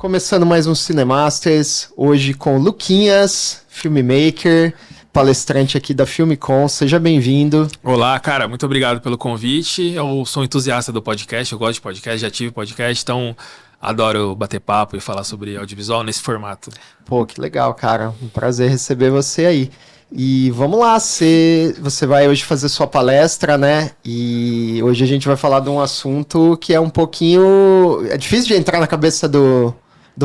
Começando mais um Cinemasters, hoje com Luquinhas, filmmaker, palestrante aqui da Filmicon, seja bem-vindo. Olá, cara, muito obrigado pelo convite. Eu sou entusiasta do podcast, eu gosto de podcast, já tive podcast, então adoro bater papo e falar sobre audiovisual nesse formato. Pô, que legal, cara, um prazer receber você aí. E vamos lá, você vai hoje fazer sua palestra, né? E hoje a gente vai falar de um assunto que é um pouquinho... É difícil de entrar na cabeça do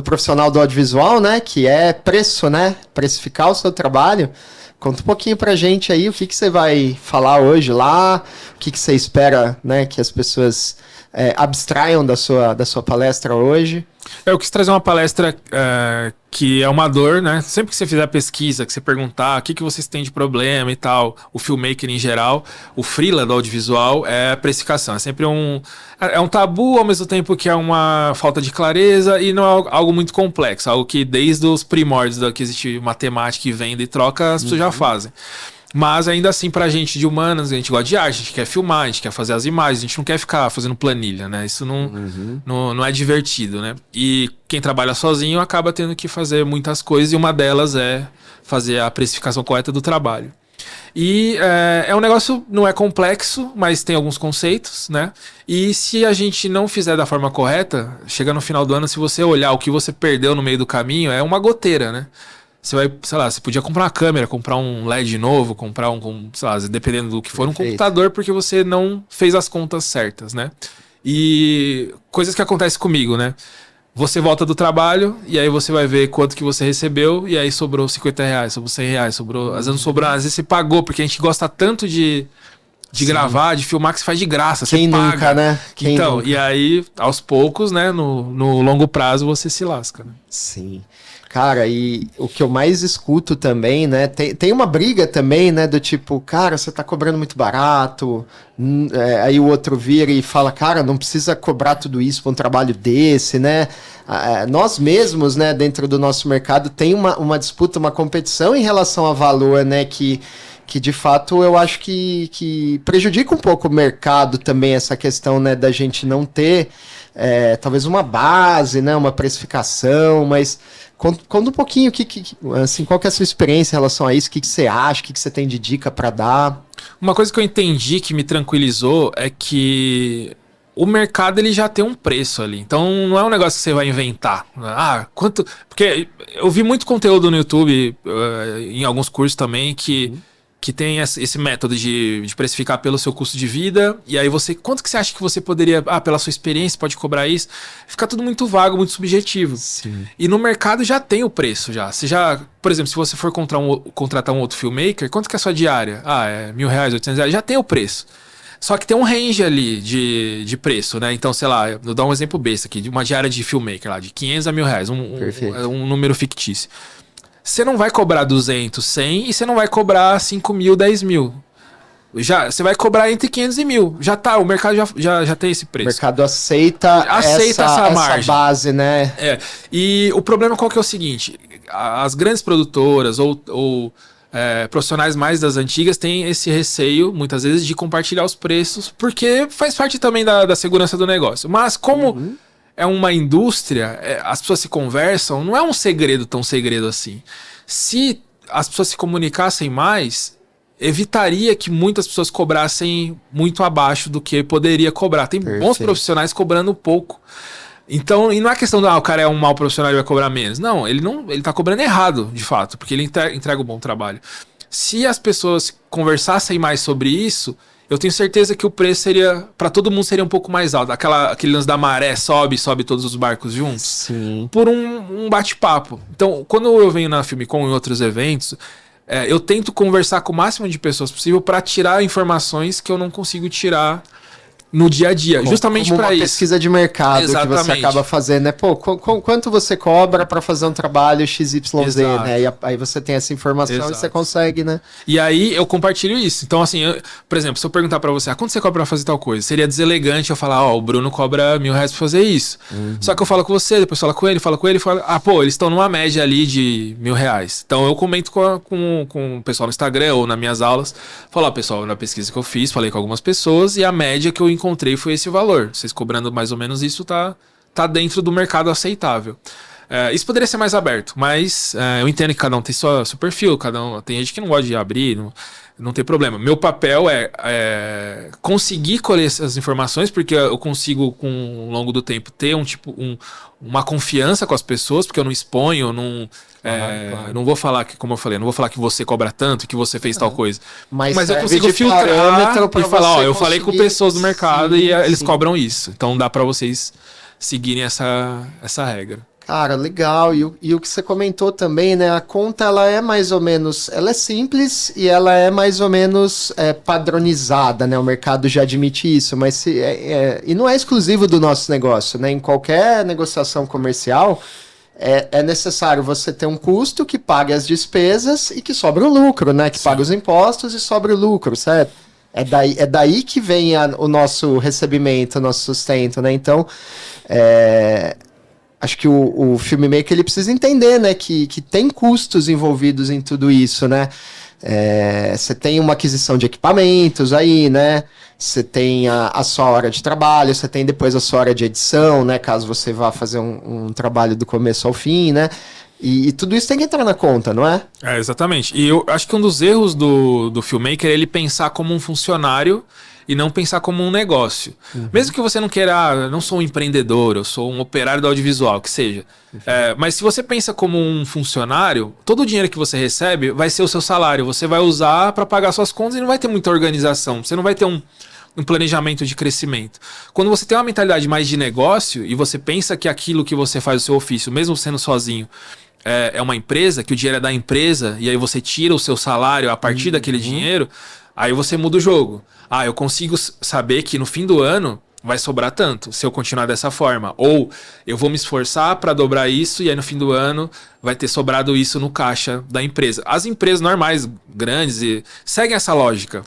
profissional do audiovisual, né? Que é preço, né? Precificar o seu trabalho. Conta um pouquinho pra gente aí o que você vai falar hoje lá, o que você espera, né? Que as pessoas abstraiam da sua palestra hoje. Eu quis trazer uma palestra que é uma dor, né? Sempre que você fizer pesquisa, que você perguntar o que vocês têm de problema e tal, o filmmaker em geral, o freela do audiovisual é a precificação. É sempre um tabu, ao mesmo tempo que é uma falta de clareza e não é algo muito complexo. Algo que desde os primórdios que existe matemática e venda e troca, as pessoas já fazem. Mas ainda assim, pra gente de humanas, a gente gosta de arte, a gente quer filmar, a gente quer fazer as imagens, a gente não quer ficar fazendo planilha, né? Isso não é divertido, né? E quem trabalha sozinho acaba tendo que fazer muitas coisas e uma delas é fazer a precificação correta do trabalho. E é um negócio, não é complexo, mas tem alguns conceitos, né? E se a gente não fizer da forma correta, chega no final do ano, se você olhar o que você perdeu no meio do caminho, é uma goteira, né? Você vai, sei lá, você podia comprar uma câmera, comprar um LED novo, comprar sei lá, dependendo do que for, um computador, porque você não fez as contas certas, né? E coisas que acontecem comigo, né? Você volta do trabalho e aí você vai ver quanto que você recebeu e aí sobrou R$50, sobrou R$100, sobrou... Às vezes não sobrou, às vezes você pagou, porque a gente gosta tanto de gravar, de filmar, que você faz de graça, Quem você paga. Nunca, né? Quem então, nunca? E aí, aos poucos, né, no longo prazo, você se lasca, né? Sim. Cara, e o que eu mais escuto também, né, tem uma briga também, né, do tipo, cara, você tá cobrando muito barato, aí o outro vira e fala, cara, não precisa cobrar tudo isso pra um trabalho desse, né, nós mesmos, né, dentro do nosso mercado tem uma disputa, uma competição em relação a valor, né, que de fato eu acho que prejudica um pouco o mercado também, essa questão, né, da gente não ter talvez uma base, né, uma precificação, mas conta um pouquinho assim, qual que é a sua experiência em relação a isso, o que você acha, o que você tem de dica para dar? Uma coisa que eu entendi que me tranquilizou é que o mercado ele já tem um preço ali. Então não é um negócio que você vai inventar. Quanto... Porque eu vi muito conteúdo no YouTube, em alguns cursos também, que tem esse método de precificar pelo seu custo de vida, e aí quanto que você acha que você poderia, pela sua experiência, pode cobrar isso? Fica tudo muito vago, muito subjetivo. Sim. E no mercado já tem o preço, já. Por exemplo, se você for contratar um outro filmmaker, quanto que é a sua diária? É R$1.000, R$800, já tem o preço. Só que tem um range ali de preço, né? Então, sei lá, eu vou dar um exemplo besta aqui, de uma diária de filmmaker lá, de R$500 a R$1.000, um número fictício. Você não vai cobrar 200, 100 e você não vai cobrar 5.000, 10.000. Você vai cobrar entre 500 e 1.000. Já tá, o mercado já tem esse preço. O mercado aceita essa margem. Base, né? E o problema qual que é o seguinte? As grandes produtoras ou profissionais mais das antigas têm esse receio, muitas vezes, de compartilhar os preços, porque faz parte também da segurança do negócio. Mas como... é uma indústria, as pessoas se conversam, não é um segredo tão segredo assim. Se as pessoas se comunicassem mais, evitaria que muitas pessoas cobrassem muito abaixo do que poderia cobrar. Tem bons profissionais cobrando pouco. Então, e não é questão de o cara é um mau profissional e vai cobrar menos. Não, ele tá cobrando errado, de fato, porque ele entrega um bom trabalho. Se as pessoas conversassem mais sobre isso, eu tenho certeza que o preço para todo mundo seria um pouco mais alto. Aquele lance da maré, sobe todos os barcos juntos. Sim. Por um bate-papo. Então, quando eu venho na Filmicon e em outros eventos, eu tento conversar com o máximo de pessoas possível para tirar informações que eu não consigo tirar no dia a dia, justamente para isso. Pesquisa de mercado. Exatamente. Que você acaba fazendo, né? Pô, quanto você cobra para fazer um trabalho XYZ, Exato. né? E aí você tem essa informação. Exato. E você consegue, né? E aí eu compartilho isso. Então, assim, por exemplo, se eu perguntar para você, quanto você cobra pra fazer tal coisa? Seria deselegante eu falar, o Bruno cobra R$1.000 pra fazer isso. Só que eu falo com você, depois falo com ele, eles estão numa média ali de R$1.000. Então eu comento com o pessoal no Instagram ou nas minhas aulas, falo, pessoal, na pesquisa que eu fiz, falei com algumas pessoas e a média que eu encontrei foi esse valor. Vocês cobrando mais ou menos isso, tá tá dentro do mercado aceitável. Isso poderia ser mais aberto, mas eu entendo que cada um tem seu perfil, tem gente que não gosta de abrir, não tem problema. Meu papel é conseguir colher essas informações, porque eu consigo, com o longo do tempo, ter uma confiança com as pessoas, porque eu não exponho, claro. Não vou falar que, como eu falei, não vou falar que você cobra tanto, que você fez tal coisa. Mas eu consigo filtrar e falar, eu falei com pessoas do mercado e eles cobram isso. Então dá pra vocês seguirem essa regra. Cara, legal. E o que você comentou também, né? A conta, ela é mais ou menos... Ela é simples e ela é mais ou menos padronizada, né? O mercado já admite isso, mas e não é exclusivo do nosso negócio, né? Em qualquer negociação comercial, é necessário você ter um custo que pague as despesas e que sobra o lucro, né? Que paga os impostos e sobra o lucro, certo? É daí que vem o nosso recebimento, o nosso sustento, né? Então, acho que o filmmaker ele precisa entender, né, que tem custos envolvidos em tudo isso, né? Você tem uma aquisição de equipamentos aí, né? Você tem a sua hora de trabalho, você tem depois a sua hora de edição, né? Caso você vá fazer um trabalho do começo ao fim, né? E tudo isso tem que entrar na conta, não é? Exatamente. E eu acho que um dos erros do filmmaker é ele pensar como um funcionário e não pensar como um negócio. Mesmo que você não queira, não sou um empreendedor, eu sou um operário do audiovisual, que seja. Mas se você pensa como um funcionário, todo o dinheiro que você recebe vai ser o seu salário. Você vai usar para pagar suas contas e não vai ter muita organização. Você não vai ter um planejamento de crescimento. Quando você tem uma mentalidade mais de negócio e você pensa que aquilo que você faz o seu ofício, mesmo sendo sozinho, é uma empresa, que o dinheiro é da empresa, e aí você tira o seu salário a partir daquele dinheiro, aí você muda o jogo. Eu consigo saber que no fim do ano vai sobrar tanto, se eu continuar dessa forma. Ou eu vou me esforçar para dobrar isso, e aí no fim do ano vai ter sobrado isso no caixa da empresa. As empresas normais, grandes, seguem essa lógica.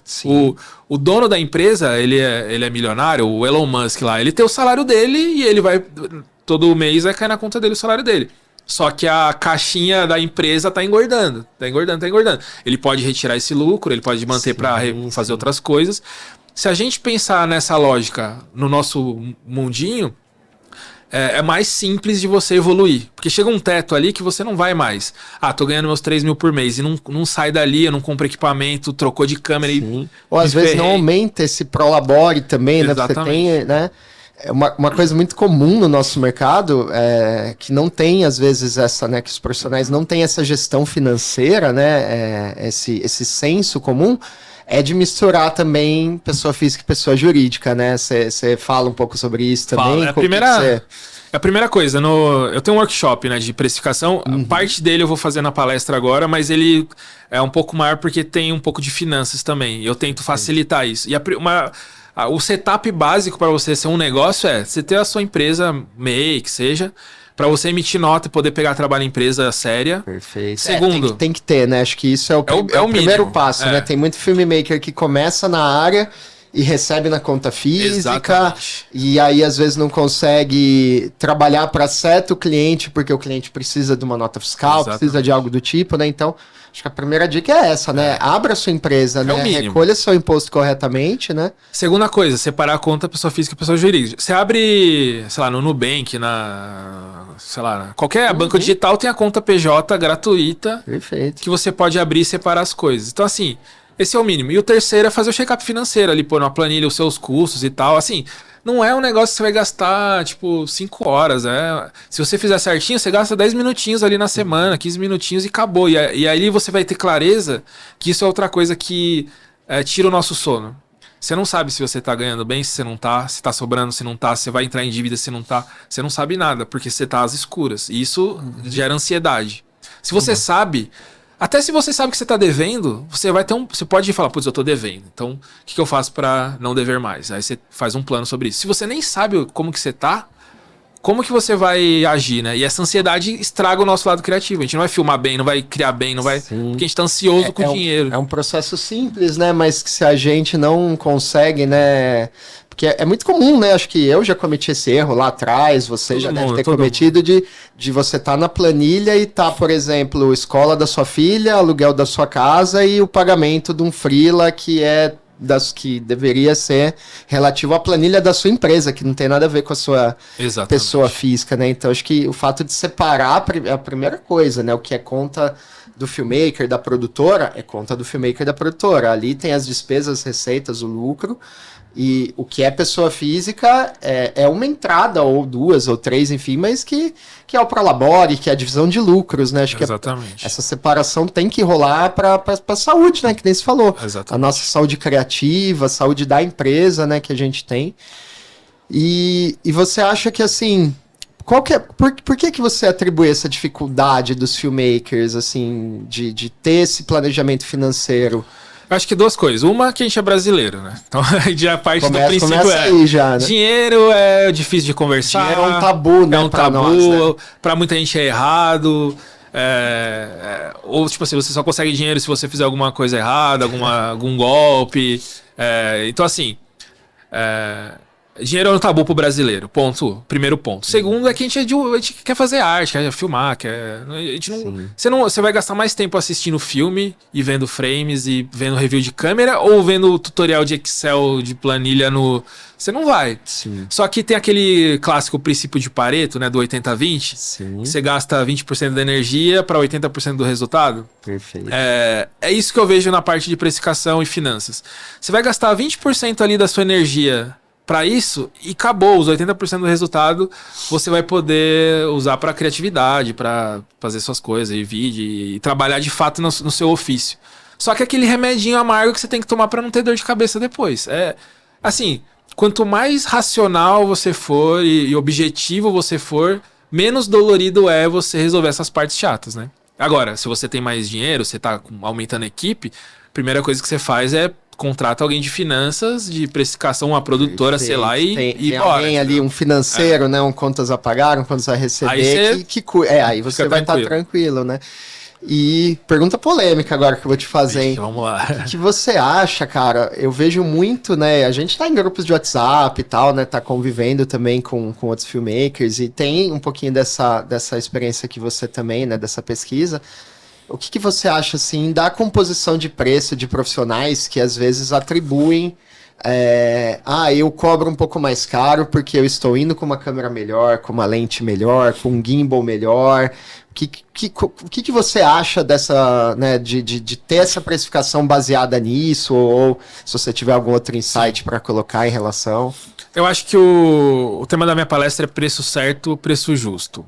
O dono da empresa, ele é milionário, o Elon Musk lá, ele tem o salário dele e ele vai, todo mês vai cair na conta dele o salário dele. Só que a caixinha da empresa tá engordando. Ele pode retirar esse lucro, ele pode manter para fazer outras coisas. Se a gente pensar nessa lógica no nosso mundinho, é mais simples de você evoluir. Porque chega um teto ali que você não vai mais. Tô ganhando meus 3 mil por mês e não sai dali, eu não compro equipamento, trocou de câmera e... Ou às vezes não aumenta esse prolabore também, né? Você tem, né? Uma coisa muito comum no nosso mercado que não tem, às vezes, né, que os profissionais não têm essa gestão financeira, né, esse senso comum, é de misturar também pessoa física e pessoa jurídica, né? Você fala um pouco sobre isso também? A primeira coisa, eu tenho um workshop, né, de precificação, parte dele eu vou fazer na palestra agora, mas ele é um pouco maior porque tem um pouco de finanças também, eu tento facilitar isso. E o setup básico para você ser um negócio você ter a sua empresa MEI, que seja, para você emitir nota e poder pegar trabalho em empresa séria. Perfeito. Segundo, tem que ter, né? Acho que isso é o primeiro passo, né? Tem muito filmmaker que começa na área e recebe na conta física. Exatamente. E aí às vezes não consegue trabalhar para certo cliente porque o cliente precisa de uma nota fiscal, precisa de algo do tipo, né? Então, acho que a primeira dica é essa, né? Abra sua empresa, né? Recolha seu imposto corretamente, né? Segunda coisa, separar a conta pessoa física e pessoa jurídica. Você abre, sei lá, no Nubank, qualquer banco digital tem a conta PJ gratuita. Perfeito. Que você pode abrir e separar as coisas. Então, assim, esse é o mínimo. E o terceiro é fazer o check-up financeiro ali, pôr numa planilha os seus custos e tal. Assim, não é um negócio que você vai gastar, 5 horas. Se você fizer certinho, você gasta 10 minutinhos ali na semana, 15 minutinhos e acabou. E aí você vai ter clareza que isso é outra coisa que tira o nosso sono. Você não sabe se você tá ganhando bem, se você não tá, se tá sobrando, se não tá, se vai entrar em dívida, se não tá. Você não sabe nada, porque você tá às escuras. E isso gera ansiedade. Se você sabe... Até se você sabe que você está devendo, você pode falar, putz, eu estou devendo. Então, o que eu faço para não dever mais? Aí você faz um plano sobre isso. Se você nem sabe como que você está, como que você vai agir, né? E essa ansiedade estraga o nosso lado criativo. A gente não vai filmar bem, não vai criar bem, não vai... Porque a gente está ansioso com o dinheiro. É um processo simples, né? Mas que se a gente não consegue, né... Porque é muito comum, né? Acho que eu já cometi esse erro lá atrás, você já deve ter cometido de você estar na planilha e tá, por exemplo, escola da sua filha, aluguel da sua casa e o pagamento de um freela que é que deveria ser relativo à planilha da sua empresa, que não tem nada a ver com a sua pessoa física, né? Então, acho que o fato de separar é a primeira coisa, né? O que é conta do filmmaker, da produtora, é conta do filmmaker, da produtora. Ali tem as despesas, as receitas, o lucro. E o que é pessoa física é uma entrada, ou duas, ou três, enfim, mas que é o prolabore, que é a divisão de lucros, né? Acho Exatamente. que essa separação tem que rolar para a saúde, né? Que nem se falou. Exatamente. A nossa saúde criativa, a saúde da empresa, né? Que a gente tem. E você acha que, assim... Por que você atribui essa dificuldade dos filmmakers, assim, de ter esse planejamento financeiro? Eu acho que duas coisas. Uma, que a gente é brasileiro, né? Então, já parte do princípio começa aí já, né? Dinheiro é difícil de conversar. Dinheiro é um tabu, né? É um tabu. Nós, né? Pra muita gente é errado. Ou, tipo assim, você só consegue dinheiro se você fizer alguma coisa errada, algum golpe. Então, assim... Dinheiro é um tabu pro brasileiro, primeiro ponto. Segundo é que a gente quer fazer arte, quer filmar, você vai gastar mais tempo assistindo filme e vendo frames e vendo review de câmera ou vendo tutorial de Excel, de planilha Você não vai. Sim. Só que tem aquele clássico princípio de Pareto, né, do 80-20. Sim. Você gasta 20% da energia para 80% do resultado. Perfeito. É isso que eu vejo na parte de precificação e finanças. Você vai gastar 20% ali da sua energia para isso e acabou. Os 80% do resultado você vai poder usar para criatividade, para fazer suas coisas e vídeo e trabalhar de fato no seu ofício. Só que aquele remedinho amargo que você tem que tomar para não ter dor de cabeça depois. Assim, quanto mais racional você for e objetivo você for, menos dolorido é você resolver essas partes chatas, né? Agora, se você tem mais dinheiro, você tá aumentando a equipe, a primeira coisa que você faz é contrata alguém de finanças, de precificação, uma produtora, sei lá, tem alguém ali, um financeiro, né? Um contas a pagar, um contas a receber, aí você vai estar tranquilo, né? E pergunta polêmica agora que eu vou te fazer, hein? Vamos lá. O que você acha, cara? Eu vejo muito, né? A gente tá em grupos de WhatsApp e tal, né? Tá convivendo também com outros filmmakers e tem um pouquinho dessa experiência que você também, né? Dessa pesquisa. O que você acha, assim, da composição de preço de profissionais que às vezes atribuem eu cobro um pouco mais caro porque eu estou indo com uma câmera melhor, com uma lente melhor, com um gimbal melhor. O que você acha dessa, né, de ter essa precificação baseada nisso, ou se você tiver algum outro insight para colocar em relação? Eu acho que o tema da minha palestra é preço certo, preço justo.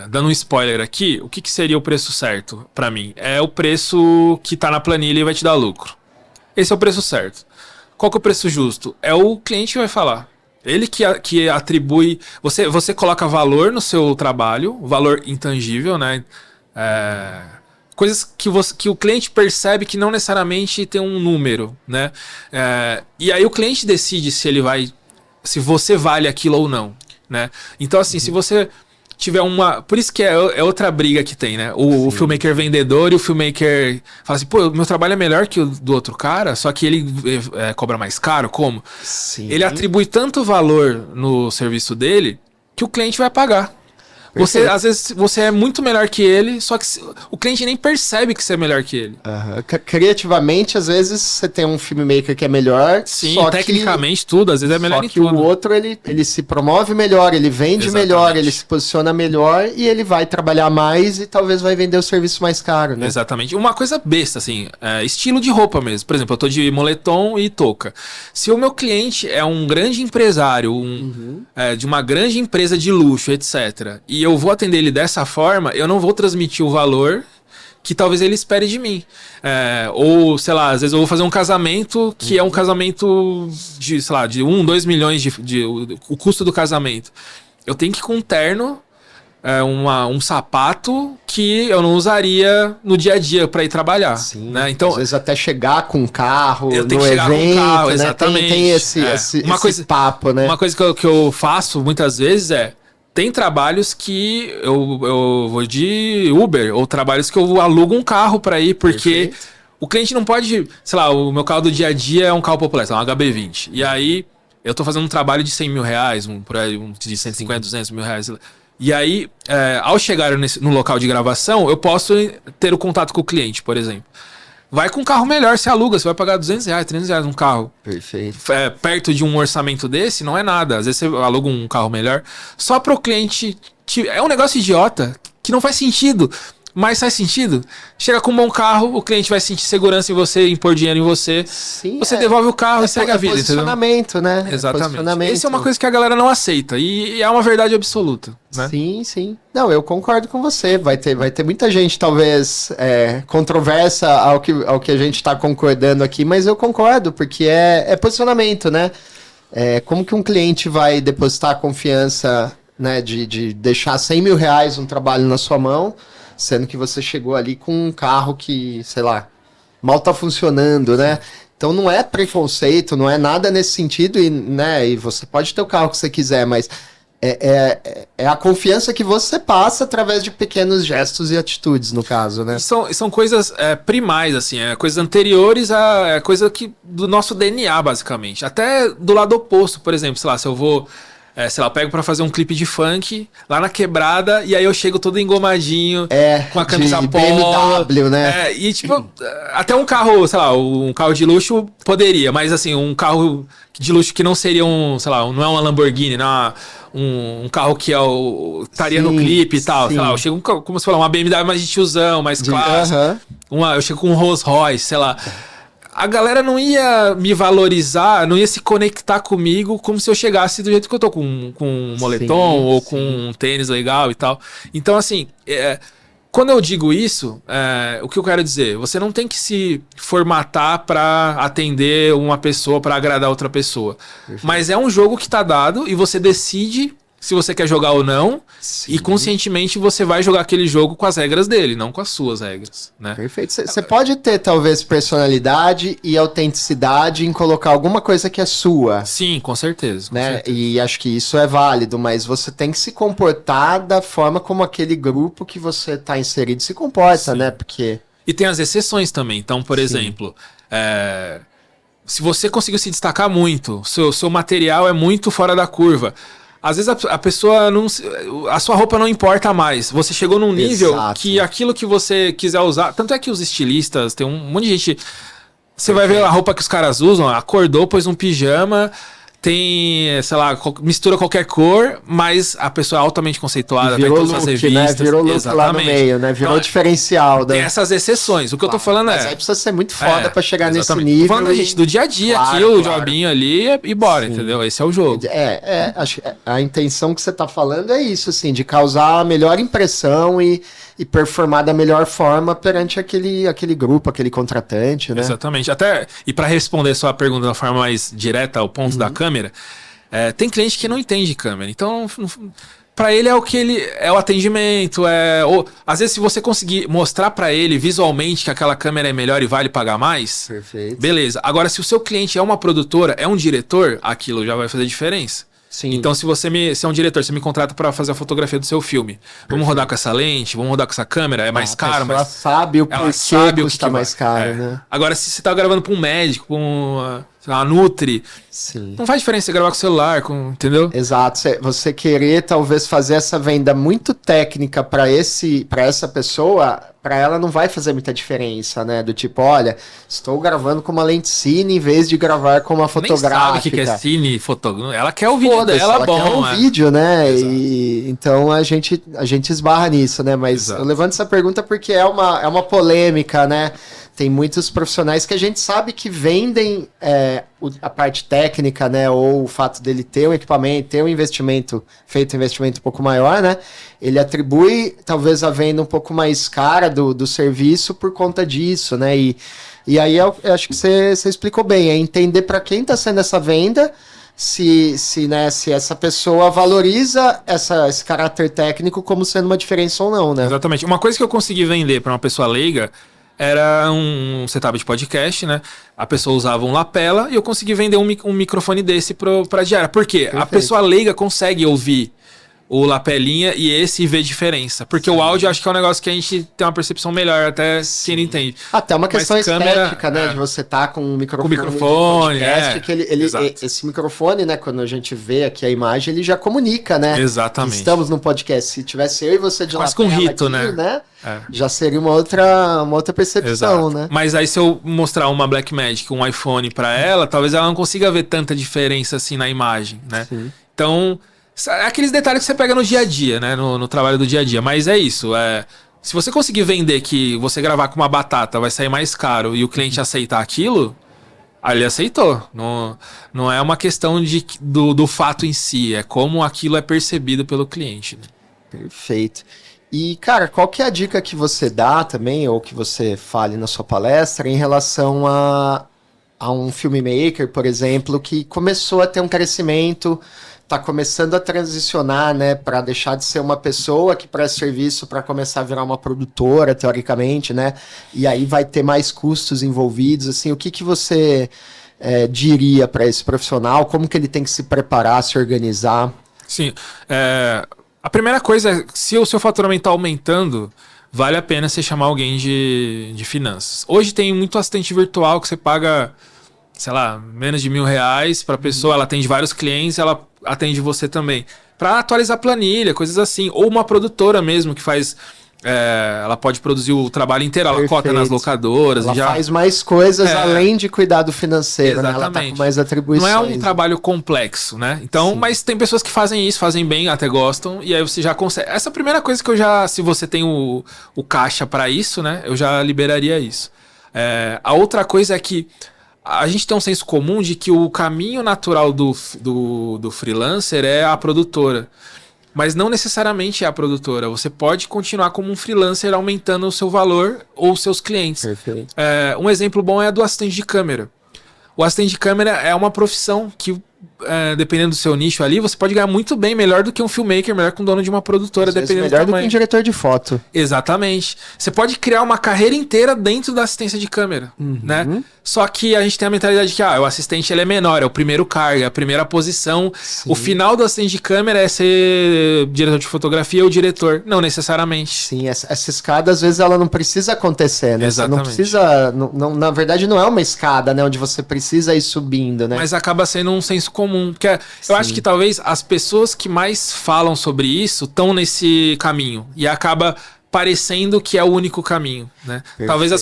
Dando um spoiler aqui, o que seria o preço certo para mim? É o preço que tá na planilha e vai te dar lucro. Esse é o preço certo. Qual que é o preço justo? É o cliente que vai falar. Ele que atribui... Você coloca valor no seu trabalho, valor intangível, né? Coisas que o cliente percebe que não necessariamente tem um número, né? E aí o cliente decide se você vale aquilo ou não, né? Então, assim, se você tiver por isso que é outra briga que tem, né? O filmmaker vendedor e o filmmaker fala assim, pô, meu trabalho é melhor que o do outro cara, só que ele cobra mais caro, como? Sim. Ele atribui tanto valor no serviço dele que o cliente vai pagar. Às vezes você é muito melhor que ele, só que o cliente nem percebe que você é melhor que ele. Criativamente, às vezes você tem um filmmaker que é melhor. Sim, tecnicamente tudo, às vezes é melhor em tudo. Só que o outro, ele se promove melhor, ele vende melhor, ele se posiciona melhor e ele vai trabalhar mais e talvez vai vender o serviço mais caro, né? Exatamente. Uma coisa besta, assim, estilo de roupa mesmo. Por exemplo, eu tô de moletom e touca. Se o meu cliente é um grande empresário, de uma grande empresa de luxo, etc., e eu vou atender ele dessa forma, eu não vou transmitir o valor que talvez ele espere de mim. Ou, sei lá, às vezes eu vou fazer um casamento que é um casamento de, sei lá, de 2 milhões o custo do casamento. Eu tenho que ir com um terno, um sapato que eu não usaria no dia a dia para ir trabalhar. Sim, né? Então, às vezes até chegar com um carro eu tenho no que chegar evento, com um carro, né? exatamente. Tem esse papo, né? Uma coisa que eu faço muitas vezes tem trabalhos que eu vou de Uber, ou trabalhos que eu alugo um carro para ir, porque o cliente não pode... Sei lá, o meu carro do dia a dia é um carro popular, é um HB20. E aí, eu tô fazendo um trabalho de 100 mil reais, de 150, 200 mil reais. E aí, ao chegar no local de gravação, eu posso ter o contato com o cliente, por exemplo. Vai com um carro melhor, você aluga, você vai pagar R$200, R$300 um carro. Perfeito. Perto de um orçamento desse, não é nada. Às vezes você aluga um carro melhor só para o cliente. É um negócio idiota que não faz sentido. Mas faz sentido. Chega com um bom carro, o cliente vai sentir segurança em você, impor dinheiro em você. Sim, você devolve o carro e segue a vida. Posicionamento, entendeu? né? Exatamente. Isso é uma coisa que a galera não aceita. E é uma verdade absoluta. Né? Sim, sim. Não, eu concordo com você. Vai ter muita gente, talvez, controversa ao que a gente está concordando aqui, mas eu concordo, porque é posicionamento, né? Como que um cliente vai depositar a confiança, né, de deixar R$100 mil um trabalho na sua mão, sendo que você chegou ali com um carro que, sei lá, mal tá funcionando, né? Então não é preconceito, não é nada nesse sentido, e você pode ter o carro que você quiser, mas é a confiança que você passa através de pequenos gestos e atitudes, no caso, né? São coisas primais, assim, coisas anteriores a coisa do nosso DNA, basicamente. Até do lado oposto, por exemplo, sei lá, se eu vou... sei lá, eu pego pra fazer um clipe de funk lá na quebrada e aí eu chego todo engomadinho, com a camisa polo. BMW, né? E tipo, até um carro, sei lá, um carro de luxo poderia, mas assim, um carro de luxo que não seria sei lá, não é uma Lamborghini, não é um carro que estaria no clipe e tal, sei lá, eu chego como se fosse uma BMW mais de tiozão, mais clássico. Eu chego com um Rolls Royce, sei lá. A galera não ia me valorizar, não ia se conectar comigo como se eu chegasse do jeito que eu tô, com um moletom ou com um tênis legal e tal. Então, assim, quando eu digo isso, o que eu quero dizer? Você não tem que se formatar pra atender uma pessoa, pra agradar outra pessoa. Perfeito. Mas é um jogo que tá dado e você decide se você quer jogar ou não. Sim. E conscientemente você vai jogar aquele jogo com as regras dele, não com as suas regras, né? Perfeito. Você pode ter, talvez, personalidade e autenticidade em colocar alguma coisa que é sua. Sim, com certeza. Né? Certeza. E acho que isso é válido, mas você tem que se comportar da forma como aquele grupo que você está inserido se comporta, né? Porque... E tem as exceções também. Então, por exemplo... se você conseguiu se destacar muito, seu material é muito fora da curva... Às vezes a pessoa não... A sua roupa não importa mais. Você chegou num nível que aquilo que você quiser usar... Tanto é que os estilistas, tem um monte de gente... Você vai ver a roupa que os caras usam, acordou, pôs um pijama... Tem, sei lá, mistura qualquer cor, mas a pessoa é altamente conceituada, virou look, as revistas, né? Virou look lá no meio, né? Virou diferencial. Tem essas exceções. O que eu tô falando mas aí precisa ser muito foda pra chegar nesse nível. Tô falando, gente, do dia a dia aqui, o jobinho ali e bora, entendeu? Esse é o jogo. Acho que a intenção que você tá falando é isso, assim, de causar a melhor impressão e performar da melhor forma perante aquele grupo, aquele contratante, né? Exatamente. E para responder sua pergunta da forma mais direta ao ponto da câmera, tem cliente que não entende câmera. Então, para ele é o atendimento, às vezes se você conseguir mostrar para ele visualmente que aquela câmera é melhor e vale pagar mais, perfeito. Beleza. Agora, se o seu cliente é uma produtora, é um diretor, aquilo já vai fazer diferença. Sim. Então, se é um diretor, você me contrata para fazer a fotografia do seu filme. Perfeito. Vamos rodar com essa lente, vamos rodar com essa câmera, é mais caro, mas ela sabe o porquê custa mais caro, né? Agora, se você tá gravando para um médico, com uma Nutri, sim, não faz diferença você gravar com o celular, entendeu? Exato. Você querer talvez fazer essa venda muito técnica para essa pessoa, para ela não vai fazer muita diferença, né? Do tipo, olha, estou gravando com uma lente cine em vez de gravar com uma fotográfica. Nem sabe o que é cine, fotográfico. Ela quer o vídeo dela, ela quer um vídeo, né? E então a gente esbarra nisso, né? Mas eu levanto essa pergunta porque é uma polêmica, né? Tem muitos profissionais que a gente sabe que vendem a parte técnica, né? Ou o fato dele ter um equipamento, ter um investimento um pouco maior, né? Ele atribui talvez a venda um pouco mais cara do serviço por conta disso, né? E aí eu acho que você explicou bem, é entender para quem está sendo essa venda, se essa pessoa valoriza esse caráter técnico como sendo uma diferença ou não, né? Exatamente. Uma coisa que eu consegui vender para uma pessoa leiga era um setup de podcast, né? A pessoa usava um lapela e eu consegui vender um microfone desse pra diária. Por quê? Perfeito. A pessoa leiga consegue ouvir o lapelinha e esse e ver diferença. Porque o áudio acho que é um negócio que a gente tem uma percepção melhor, até quem não entende. Até uma questão Mas câmera, estética, né? De você tá com um microfone. Com microfone, de podcast, que esse microfone, né? Quando a gente vê aqui a imagem, ele já comunica, né? Exatamente. Estamos no podcast. Se tivesse eu e você de quase com rito, aqui, né? Já seria uma outra percepção, né? Mas aí se eu mostrar uma Blackmagic, um iPhone pra ela, talvez ela não consiga ver tanta diferença assim na imagem, né? Sim. Então, é aqueles detalhes que você pega no dia a dia, né? No trabalho do dia a dia. Mas é isso, se você conseguir vender que você gravar com uma batata vai sair mais caro e o cliente aceitar aquilo, aí ele aceitou. Não é uma questão do fato em si, é como aquilo é percebido pelo cliente. Né? Perfeito. E, cara, qual que é a dica que você dá também, ou que você fale na sua palestra, em relação a um filmmaker, por exemplo, que começou a ter um crescimento, tá começando a transicionar, né, para deixar de ser uma pessoa que presta serviço para começar a virar uma produtora, teoricamente, né, e aí vai ter mais custos envolvidos, assim, o que você diria para esse profissional, como que ele tem que se preparar, se organizar? Sim, a primeira coisa é, se o seu faturamento está aumentando, vale a pena você chamar alguém de finanças. Hoje tem muito assistente virtual que você paga, sei lá, menos de R$1.000 para a pessoa, ela atende vários clientes, ela atende você também. Para atualizar planilha, coisas assim. Ou uma produtora mesmo que faz... ela pode produzir o trabalho inteiro, ela cota nas locadoras. Ela faz mais coisas além de cuidar do financeiro, né? Ela tá com mais atribuições. Não é um trabalho complexo, né? Então, mas tem pessoas que fazem isso, fazem bem, até gostam, e aí você já consegue. Essa é a primeira coisa que eu já, se você tem o caixa para isso, né? Eu já liberaria isso. A outra coisa é que a gente tem um senso comum de que o caminho natural do freelancer é a produtora. Mas não necessariamente é a produtora. Você pode continuar como um freelancer aumentando o seu valor ou os seus clientes. Perfeito. Um exemplo bom é do assistente de câmera. O assistente de câmera é uma profissão que, dependendo do seu nicho ali, você pode ganhar muito bem, melhor do que um filmmaker, melhor que um dono de uma produtora, dependendo do tamanho. Melhor do que um diretor de foto. Exatamente. Você pode criar uma carreira inteira dentro da assistência de câmera, né? Só que a gente tem a mentalidade de que o assistente ele é menor, é o primeiro cargo, é a primeira posição. Sim. O final do assistente de câmera é ser diretor de fotografia ou diretor. Não necessariamente. Sim, essa escada às vezes ela não precisa acontecer, né? Exatamente. Você não precisa, na verdade não é uma escada, né? Onde você precisa ir subindo, né? Mas acaba sendo um senso comum. Porque eu acho que talvez as pessoas que mais falam sobre isso estão nesse caminho. E acaba parecendo que é o único caminho, né? Perfeito. Talvez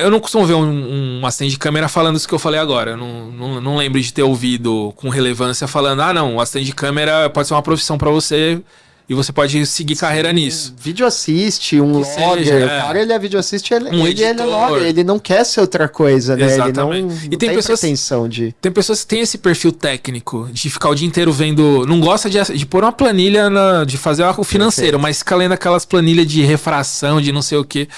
eu não costumo ver um assistente de câmera falando isso que eu falei agora. Eu não lembro de ter ouvido com relevância falando, não, o assistente de câmera pode ser uma profissão para você e você pode seguir carreira nisso. Vídeo assiste, um logger, o cara ele é vídeo assiste, ele é logger, ele não quer ser outra coisa, né? Exatamente. Ele não tem pretensão de... Tem pessoas que têm esse perfil técnico, de ficar o dia inteiro vendo... Não gosta de pôr uma planilha, de fazer o financeiro, mas fica lendo aquelas planilhas de refração, de não sei o quê.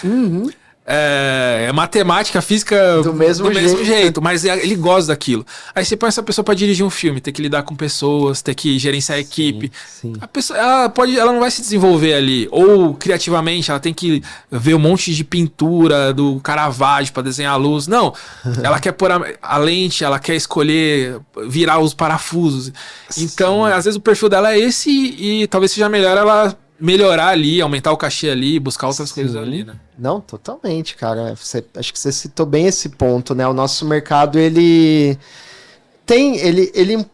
É matemática, física do mesmo jeito, mas ele gosta daquilo. Aí você põe essa pessoa pra dirigir um filme, ter que lidar com pessoas, ter que gerenciar a equipe. Sim. A pessoa, ela não vai se desenvolver ali. Ou criativamente, ela tem que ver um monte de pintura do Caravaggio pra desenhar a luz. Não, ela quer pôr a lente, ela quer escolher, virar os parafusos. Então, às vezes o perfil dela é esse e talvez seja melhor ela melhorar ali, aumentar o cachê ali, buscar outras coisas ali, né? Não, totalmente, cara. Acho que você citou bem esse ponto, né? O nosso mercado, ele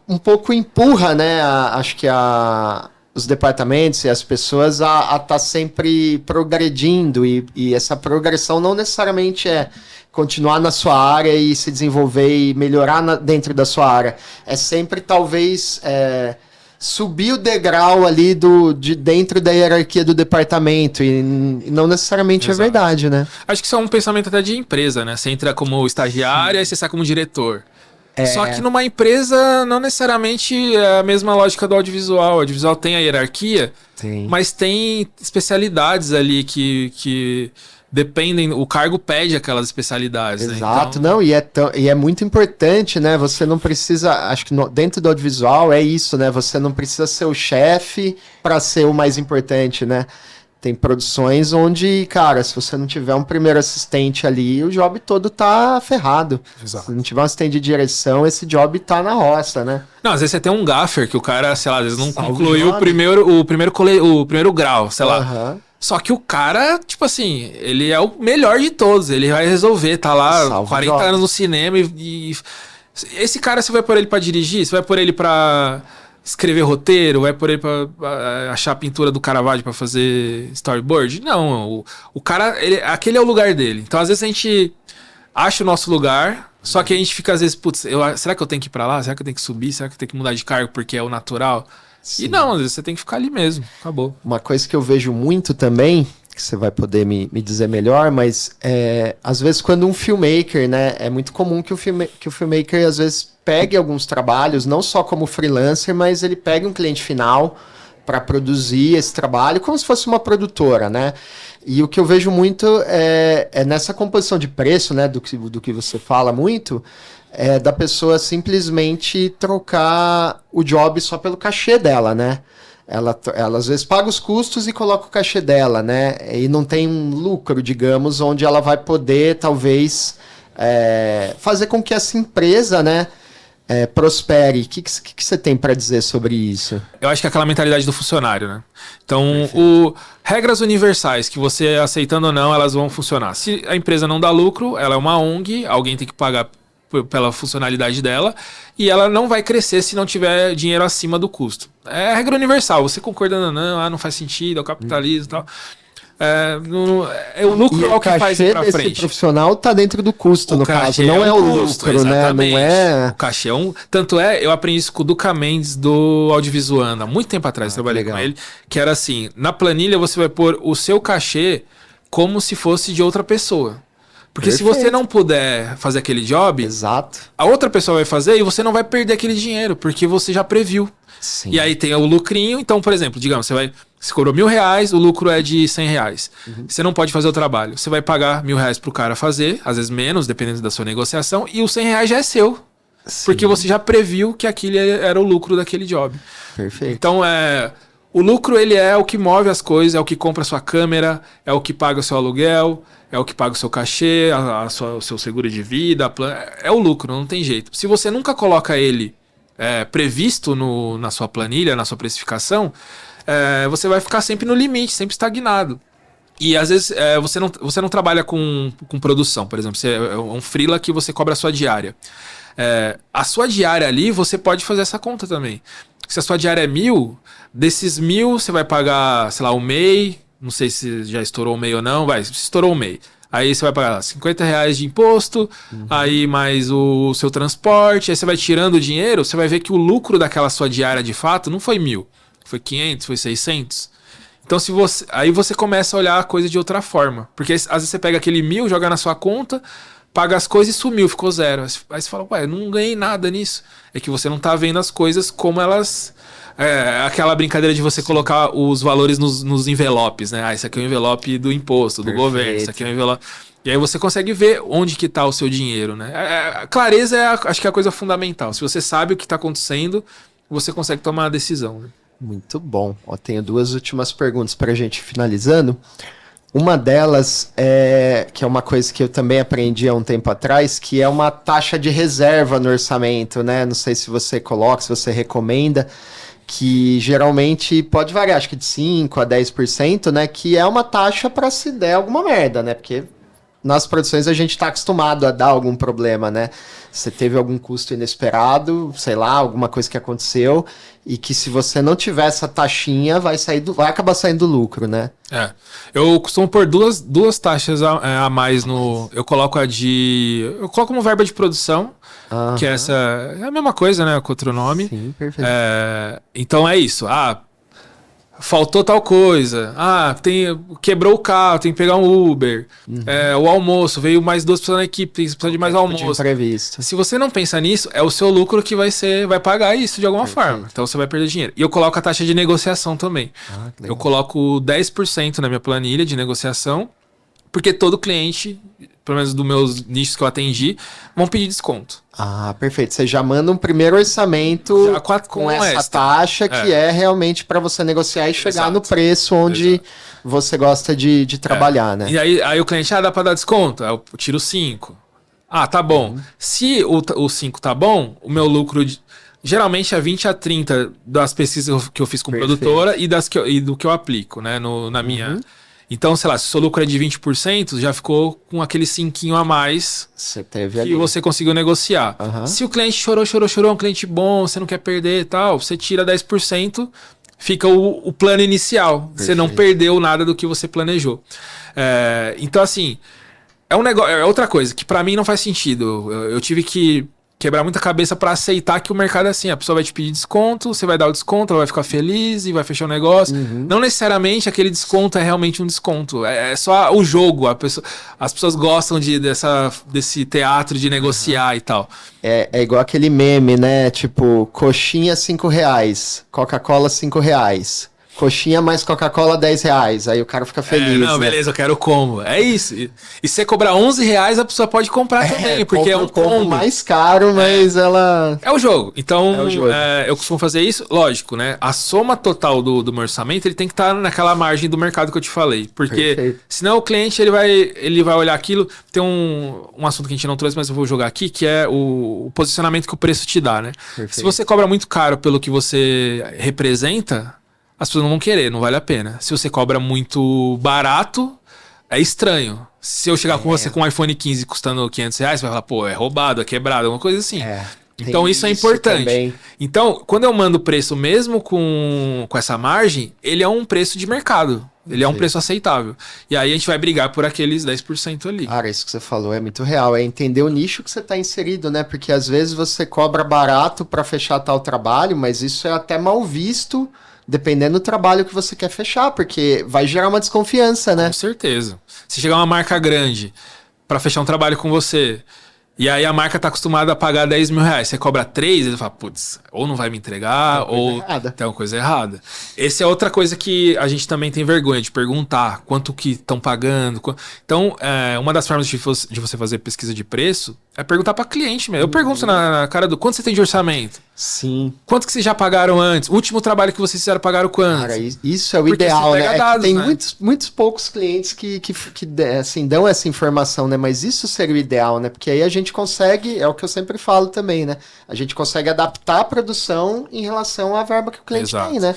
um pouco empurra, né? Acho que os departamentos e as pessoas a tá sempre progredindo e essa progressão não necessariamente é continuar na sua área e se desenvolver e melhorar dentro da sua área. É sempre, talvez... subir o degrau ali de dentro da hierarquia do departamento e não necessariamente Exato. É verdade, né? Acho que isso é um pensamento até de empresa, né? Você entra como estagiário e você sai como diretor. Só que numa empresa não necessariamente é a mesma lógica do audiovisual. O audiovisual tem a hierarquia, mas tem especialidades ali que dependem, o cargo pede aquelas especialidades. Exato, né? Então... e é muito importante, né? Você não precisa, acho que dentro do audiovisual é isso, né? Você não precisa ser o chefe para ser o mais importante, né? Tem produções onde, cara, se você não tiver um primeiro assistente ali, o job todo tá ferrado. Exato. Se não tiver um assistente de direção, esse job tá na roça, né? Não, às vezes você tem um gaffer que o cara, sei lá, às vezes não Salve concluiu job. o primeiro grau, sei lá. Aham. Só que o cara, tipo assim, ele é o melhor de todos. Ele vai resolver, tá lá Salve 40 job. anos no cinema e... Esse cara, você vai pôr ele pra dirigir? Você vai pôr ele pra escrever roteiro? Vai pôr ele pra achar a pintura do Caravaggio pra fazer storyboard? Não, o cara, aquele é o lugar dele. Então, às vezes, a gente acha o nosso lugar, só que a gente fica, às vezes, putz, será que eu tenho que ir pra lá? Será que eu tenho que subir? Será que eu tenho que mudar de cargo porque é o natural? Sim. E não, às vezes você tem que ficar ali mesmo. Acabou. Uma coisa que eu vejo muito também, que você vai poder me dizer melhor, mas às vezes quando um filmmaker, né, é muito comum que o filmmaker às vezes pegue alguns trabalhos, não só como freelancer, mas ele pegue um cliente final para produzir esse trabalho como se fosse uma produtora, né? E o que eu vejo muito é nessa composição de preço, né, do que você fala muito, da pessoa simplesmente trocar o job só pelo cachê dela, né? Ela às vezes paga os custos e coloca o cachê dela, né? E não tem um lucro, digamos, onde ela vai poder, talvez, fazer com que essa empresa, né, prospere. O que você tem para dizer sobre isso? Eu acho que é aquela mentalidade do funcionário, né? Então, regras universais, que você aceitando ou não, elas vão funcionar. Se a empresa não dá lucro, ela é uma ONG, alguém tem que pagar pela funcionalidade dela, e ela não vai crescer se não tiver dinheiro acima do custo. É a regra universal, você concordando ou não, não faz sentido, é o capitalismo e tal. O lucro é o que faz ir pra frente. Esse profissional tá dentro do custo, no caso, não é o lucro, exatamente. Né? Não é... O cachê é um... Tanto eu aprendi isso com o Duca Mendes do Audiovisuando, há muito tempo atrás, trabalhei com ele, que era assim, na planilha você vai pôr o seu cachê como se fosse de outra pessoa. Porque se você não puder fazer aquele job, exato, a outra pessoa vai fazer e você não vai perder aquele dinheiro, porque você já previu. Sim. E aí tem o lucrinho, então, por exemplo, digamos, você cobrou R$1.000, o lucro é de R$100. Você não pode fazer o trabalho. Você vai pagar R$1.000 pro cara fazer, às vezes menos, dependendo da sua negociação, e os R$100 já é seu. Sim. Porque você já previu que aquele era o lucro daquele job. Perfeito. Então, o lucro, ele é o que move as coisas, é o que compra a sua câmera, é o que paga o seu aluguel, é o que paga o seu cachê, o seu seguro de vida, é o lucro, não tem jeito. Se você nunca coloca ele previsto na sua planilha, na sua precificação, você vai ficar sempre no limite, sempre estagnado. E às vezes você não trabalha com produção, por exemplo, você é um freela que você cobra a sua diária. A sua diária ali, você pode fazer essa conta também. Se a sua diária é 1.000, desses 1.000 você vai pagar, sei lá, o MEI, não sei se já estourou o MEI ou não, se estourou o MEI. Aí você vai pagar R$50 de imposto, aí mais o seu transporte, aí você vai tirando o dinheiro, você vai ver que o lucro daquela sua diária de fato não foi 1.000, foi 500, foi 600. Então aí você começa a olhar a coisa de outra forma. Porque às vezes você pega aquele 1.000, joga na sua conta, paga as coisas e sumiu, ficou zero. Aí você fala, ué, não ganhei nada nisso. É que você não tá vendo as coisas como elas... aquela brincadeira de você colocar os valores nos envelopes, né? Esse aqui é o envelope do imposto, do governo, esse aqui é o envelope... E aí você consegue ver onde que tá o seu dinheiro, né? A clareza acho que é a coisa fundamental. Se você sabe o que tá acontecendo, você consegue tomar a decisão, né? Muito bom. Tenho duas últimas perguntas pra gente finalizando. Uma delas que é uma coisa que eu também aprendi há um tempo atrás, que é uma taxa de reserva no orçamento, né? Não sei se você coloca, se você recomenda, que geralmente pode variar, acho que de 5% a 10%, né? Que é uma taxa para se der alguma merda, né? Porque nas produções a gente está acostumado a dar algum problema, né? Você teve algum custo inesperado, sei lá, alguma coisa que aconteceu, e que se você não tiver essa taxinha, vai acabar saindo lucro, né? Eu costumo pôr duas taxas a mais no... Eu coloco eu coloco uma verba de produção, que essa é a mesma coisa, né? Com outro nome. Sim, perfeito. Então é isso. Faltou tal coisa. Quebrou o carro, tem que pegar um Uber. O almoço, veio mais 2 pessoas na equipe, precisa de mais almoço. Imprevisto. Se você não pensa nisso, é o seu lucro que vai pagar isso de alguma forma. Então você vai perder dinheiro. E eu coloco a taxa de negociação também. Eu coloco 10% na minha planilha de negociação, porque todo cliente pelo menos dos meus nichos que eu atendi, vão pedir desconto. Ah, perfeito. Você já manda um primeiro orçamento Já com essa extra. taxa que é realmente para você negociar e chegar no preço onde você gosta de trabalhar, né? E aí o cliente, dá para dar desconto? Aí eu tiro 5. Ah, tá bom. Se o 5 tá bom, o meu lucro geralmente é 20 a 30 das pesquisas que eu fiz com produtora e do que eu aplico, né, na minha... Então, sei lá, se o seu lucro é de 20%, já ficou com aquele 5 a mais você teve que ali. você conseguiu negociar. Se o cliente chorou, é um cliente bom, você não quer perder e tal, você tira 10%, fica o plano inicial. Perfeito. Você não perdeu nada do que você planejou. Então, assim, é um negócio, é outra coisa que pra mim não faz sentido. Eu tive que quebrar muita cabeça pra aceitar que o mercado é assim. A pessoa vai te pedir desconto, você vai dar o desconto, ela vai ficar feliz e vai fechar o negócio. Não necessariamente aquele desconto é realmente um desconto. É só o jogo. As pessoas gostam desse teatro de negociar e tal. É igual aquele meme, né? Tipo, coxinha R$5, Coca-Cola R$5. Coxinha mais Coca-Cola R$10. Aí o cara fica feliz. Não, né? Beleza, eu quero o combo. É isso. E se você cobrar R$11, a pessoa pode comprar também, porque é um combo mais caro, mas ela... É o jogo. Então, eu costumo fazer isso. Lógico, né? A soma total do meu orçamento, ele tem que estar naquela margem do mercado que eu te falei. Porque senão o cliente, ele vai olhar aquilo. Tem um assunto que a gente não trouxe, mas eu vou jogar aqui, que é o posicionamento que o preço te dá, né? Perfeito. Se você cobra muito caro pelo que você representa, as pessoas não vão querer, não vale a pena. Se você cobra muito barato, é estranho. Se eu chegar com você com um iPhone 15 custando R$500, você vai falar, pô, é roubado, é quebrado, alguma coisa assim. Então isso é importante. Também. Então, quando eu mando o preço mesmo com essa margem, ele é um preço de mercado. Ele é um preço aceitável. E aí a gente vai brigar por aqueles 10% ali. Cara, isso que você falou é muito real. É entender o nicho que você está inserido, né? Porque às vezes você cobra barato para fechar tal trabalho, mas isso é até mal visto dependendo do trabalho que você quer fechar, porque vai gerar uma desconfiança, né? Com certeza. Se chegar uma marca grande para fechar um trabalho com você, e aí a marca tá acostumada a pagar R$10.000, você cobra 3, ele fala, putz, ou não vai me entregar, ou tem uma coisa errada. Essa é outra coisa que a gente também tem vergonha de perguntar, quanto que estão pagando. Então, uma das formas de você fazer pesquisa de preço é perguntar para cliente mesmo. Eu pergunto na cara do quanto você tem de orçamento? Sim. Quanto que vocês já pagaram antes? O último trabalho que vocês fizeram pagaram quanto? Cara, isso é o ideal, né? Dados, tem né? muitos poucos clientes que assim, dão essa informação, né? Mas isso seria o ideal, né? Porque aí a gente consegue, é o que eu sempre falo também, né? A gente consegue adaptar a produção em relação à verba que o cliente tem, né?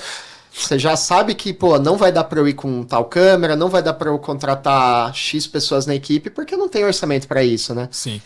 Você já sabe que, pô, não vai dar para eu ir com tal câmera, não vai dar para eu contratar X pessoas na equipe, porque não tem orçamento para isso, né? Sim.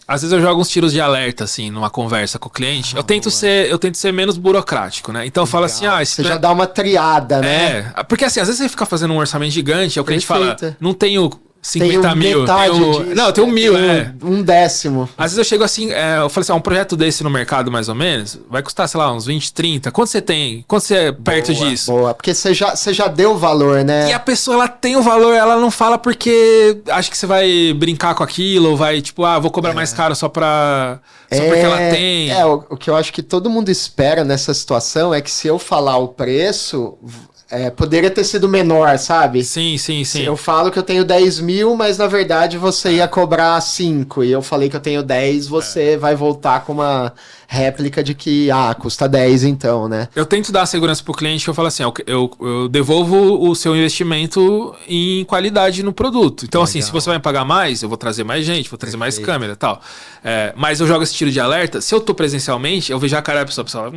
Às vezes eu jogo uns tiros de alerta, assim, numa conversa com o cliente. Eu tento ser menos burocrático, né? Então eu falo assim, você já dá uma triada, né? Porque assim, às vezes você fica fazendo um orçamento gigante, aí o cliente fala, não tenho 50 mil. Metade disso, não, eu tenho 1.000, um décimo. Às vezes eu chego assim, eu falo assim, um projeto desse no mercado, mais ou menos, vai custar, sei lá, uns 20, 30. Quanto você tem? Quanto você é perto disso? Boa, porque você já deu o valor, né? E a pessoa, ela tem o valor, ela não fala porque acha que você vai brincar com aquilo, ou vai, tipo, vou cobrar mais caro só porque ela tem. O que eu acho que todo mundo espera nessa situação é que se eu falar o preço... poderia ter sido menor, sabe? Sim. Eu falo que eu tenho 10 mil, mas na verdade você ia cobrar 5. E eu falei que eu tenho 10, você vai voltar com uma réplica de que, custa 10 então, né? Eu tento dar segurança pro cliente, que eu falo assim, eu devolvo o seu investimento em qualidade no produto. Então, assim, se você vai me pagar mais, eu vou trazer mais gente, vou trazer mais câmera e tal. Mas eu jogo esse tiro de alerta, se eu tô presencialmente, eu vejo a cara da pessoa,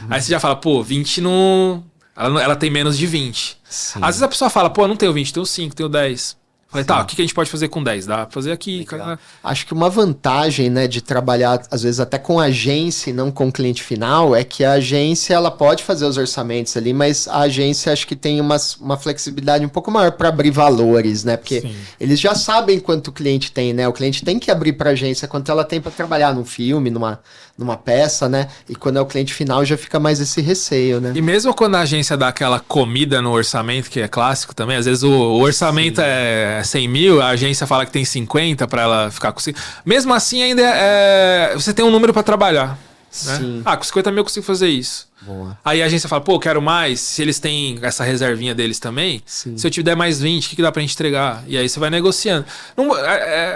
Aí você já fala, pô, 20 não... Ela tem menos de 20. Sim. Às vezes a pessoa fala, pô, não tenho 20, tenho 5, tenho 10. Falei, o que a gente pode fazer com 10? Dá pra fazer aqui. Cara. Acho que uma vantagem, né, de trabalhar, às vezes, até com agência e não com cliente final, é que a agência, ela pode fazer os orçamentos ali, mas a agência acho que tem uma flexibilidade um pouco maior para abrir valores, né? Porque eles já sabem quanto o cliente tem, né? O cliente tem que abrir para a agência quanto ela tem para trabalhar num filme, numa peça, né? E quando é o cliente final já fica mais esse receio, né? E mesmo quando a agência dá aquela comida no orçamento, que é clássico também, às vezes o orçamento é 100 mil, a agência fala que tem 50 para ela ficar com 5. Mesmo assim, ainda você tem um número para trabalhar. Né? Sim. Ah, com 50 mil eu consigo fazer isso. Boa. Aí a agência fala, pô, eu quero mais. Se eles têm essa reservinha deles também, Sim. se eu te der mais 20, o que dá pra gente entregar? E aí você vai negociando. Não,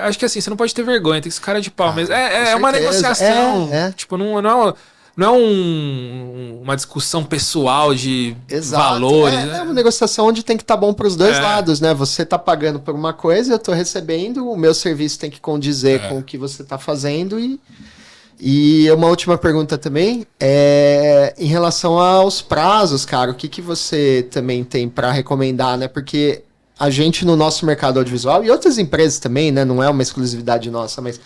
acho que assim, você não pode ter vergonha, tem que ser cara de pau mesmo. É uma negociação. Tipo, não é uma discussão pessoal de valores. É uma negociação onde tem que estar bom para os dois lados, né? Você tá pagando por uma coisa, eu tô recebendo, o meu serviço tem que condizer com o que você tá fazendo e uma última pergunta também é em relação aos prazos, cara. O que você também tem para recomendar, né? Porque a gente no nosso mercado audiovisual e outras empresas também, né? Não é uma exclusividade nossa, mas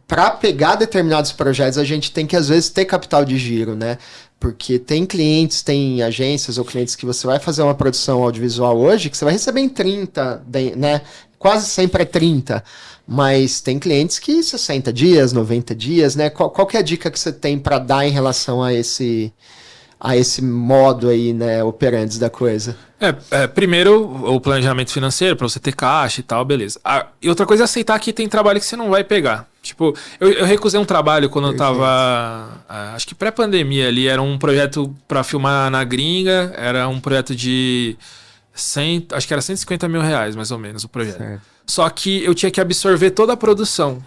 para pegar determinados projetos a gente tem que às vezes ter capital de giro, né? Porque tem clientes, tem agências ou clientes que você vai fazer uma produção audiovisual hoje que você vai receber em 30, né? Quase sempre é 30. Mas tem clientes que 60 dias, 90 dias, né? Qual que é a dica que você tem para dar em relação a esse modo aí, né, operantes da coisa? Primeiro, o planejamento financeiro, para você ter caixa e tal, beleza. E outra coisa é aceitar que tem trabalho que você não vai pegar. Tipo, eu recusei um trabalho quando eu tava, acho que pré-pandemia ali, era um projeto para filmar na gringa, era um projeto de acho que era 150 mil reais, mais ou menos, o projeto. Certo. Só que eu tinha que absorver toda a produção.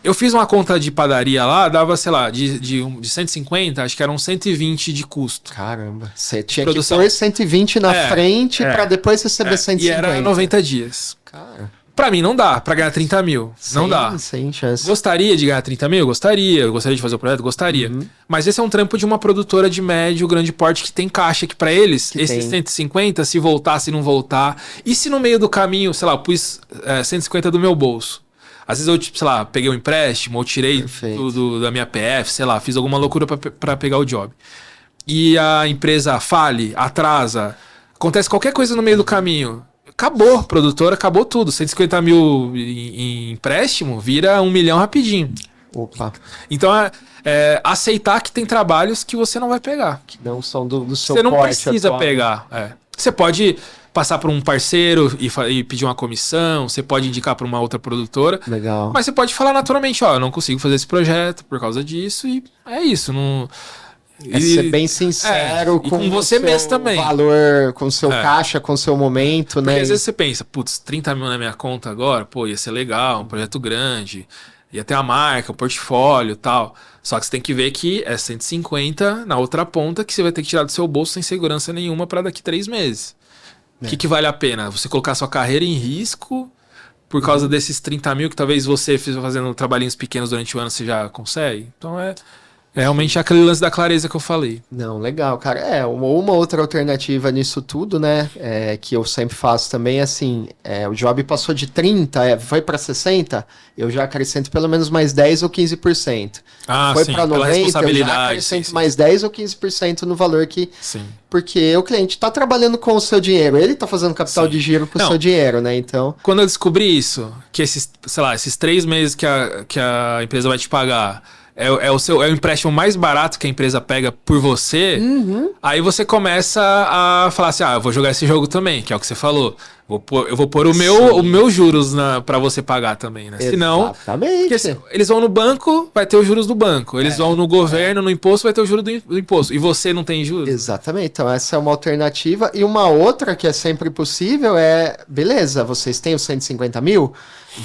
Eu fiz uma conta de padaria lá, dava, sei lá, de 150, acho que eram 120 de custo. Caramba. Você tinha que pôr 120 na frente para depois receber 150. E era 90 dias. Cara. Pra mim não dá, pra ganhar 30 mil. Não dá. Sem chance. Gostaria de ganhar 30 mil? Gostaria. Eu gostaria de fazer o projeto? Gostaria. Mas esse é um trampo de uma produtora de médio, grande porte, que tem caixa, que pra eles, esses 150, se voltar, se não voltar. E se no meio do caminho, sei lá, eu pus 150 do meu bolso. Às vezes eu, tipo, sei lá, peguei um empréstimo, ou tirei tudo da minha PF, sei lá, fiz alguma loucura pra pegar o job. E a empresa fale, atrasa, acontece qualquer coisa no meio do caminho. Acabou, produtora, acabou tudo. 150 mil em empréstimo vira 1 milhão rapidinho. Opa. Então, aceitar que tem trabalhos que você não vai pegar. Que não são do seu Você não porte precisa atual. pegar. Você pode passar por um parceiro e pedir uma comissão, você pode indicar para uma outra produtora. Legal. Mas você pode falar naturalmente, ó, eu não consigo fazer esse projeto por causa disso e é isso, não... ser bem sincero com você mesmo também. Valor, com o seu caixa, com o seu momento, porque né? Porque às vezes você pensa, putz, 30 mil na minha conta agora, pô, ia ser legal, um projeto grande, ia ter a marca, o portfólio e tal. Só que você tem que ver que é 150 na outra ponta que você vai ter que tirar do seu bolso sem segurança nenhuma para daqui 3 meses. O que vale a pena? Você colocar sua carreira em risco por causa desses 30 mil que talvez você fazendo trabalhinhos pequenos durante o ano você já consegue? Então é realmente aquele lance da clareza que eu falei. Não, legal, cara. Uma outra alternativa nisso tudo, né? Que eu sempre faço também, assim, o job passou de 30, foi para 60, eu já acrescento pelo menos mais 10 ou 15%. Foi para 90, eu já acrescento mais 10 ou 15% no valor que... Sim. Porque o cliente está trabalhando com o seu dinheiro, ele está fazendo capital de giro com o seu dinheiro, né? Então... Quando eu descobri isso, que esses 3 meses que a empresa vai te pagar... É o empréstimo mais barato que a empresa pega por você. Aí você começa a falar assim, eu vou jogar esse jogo também, que é o que você falou. Eu vou pôr o meu juros pra você pagar também, né? Senão, eles vão no banco, vai ter os juros do banco. Eles vão no governo, no imposto, vai ter o juros do imposto. E você não tem juros? Exatamente. Então essa é uma alternativa. E uma outra que é sempre possível beleza, vocês têm os 150 mil?